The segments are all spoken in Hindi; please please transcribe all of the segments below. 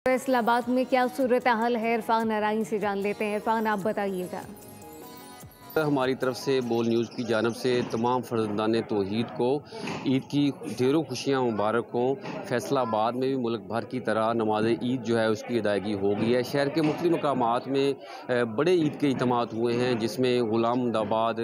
फैसलाबाद में क्या सूरत हाल है, इरफान नाराइन से जान लेते हैं। इरफान, आप बताइएगा। हमारी तरफ से बोल न्यूज़ की जानब से तमाम फर्जंदान तौहीद को ईद की ढेरों खुशियाँ मुबारक हों। फैसलाबाद में भी मुल्क भर की तरह नमाज ईद जो है उसकी अदायगी हो गई है। शहर के मुख्तलिफ मकामात में बड़े ईद के इज्तिमात हुए हैं, जिसमें गुलामदाबाद,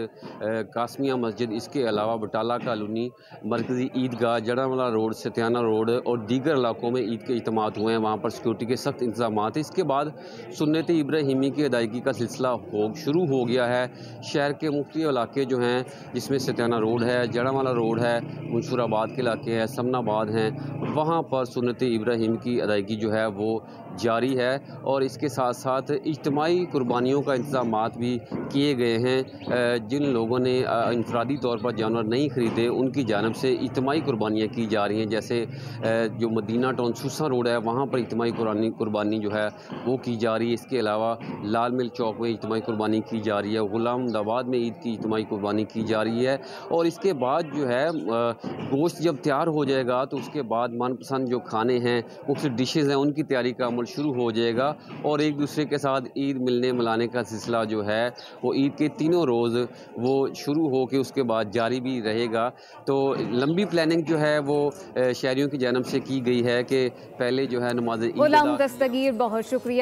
कासमिया मस्जिद, इसके अलावा बटाला कॉलोनी, मरकज़ी ईदगाह, जड़ावाला रोड, सत्याना रोड और दीगर इलाकों में ईद के इज्तिमात हुए हैं। वहाँ पर सिक्योरिटी के सख्त इंतजाम हैं। इसके बाद सुन्नत इब्राहिमी की अदायगी का सिलसिला शुरू हो गया है। शहर के मुख्तलिफ इलाके जो हैं, जिसमें सत्याना रोड है, जड़ावाला रोड है, मंसूराबाद के इलाके हैं, समनाबाद हैं, वहाँ पर सुन्नत इब्राहिम की अदायगी जो है वो जारी है। और इसके साथ साथ इज्तिमाई कुर्बानियों का इंतज़ामात भी किए गए हैं। जिन लोगों ने इनफरादी तौर पर जानवर नहीं ख़रीदे, उनकी जानब से इज्तिमाई कुर्बानियाँ की जा रही हैं। जैसे जो मदीना टाउन सूसा रोड है, वहाँ पर इज्तिमाई कुर्बानी जो है वो की जा रही है। इसके अलावा लाल मिल चौक में इज्तिमाई कुर्बानी की जा रही है। गुलामदाबाद में ईद की इज्तिमाई कुर्बानी की जा रही है। और इसके बाद जो है गोश्त जब तैयार हो जाएगा तो उसके बाद मनपसंद जो खाने हैं, मुख्तलिफ डिशेज़ हैं, उनकी तैयारी का अमल शुरू हो जाएगा। और एक दूसरे के साथ ईद मिलने मिलाने का सिलसिला जो है वो ईद के तीनों रोज़ वो शुरू हो के उसके बाद जारी भी रहेगा। तो लंबी प्लानिंग जो है वो शहरियों की जानब से की गई है कि पहले जो है नमाज ईद गुलाम दस्तगीर, बहुत शुक्रिया।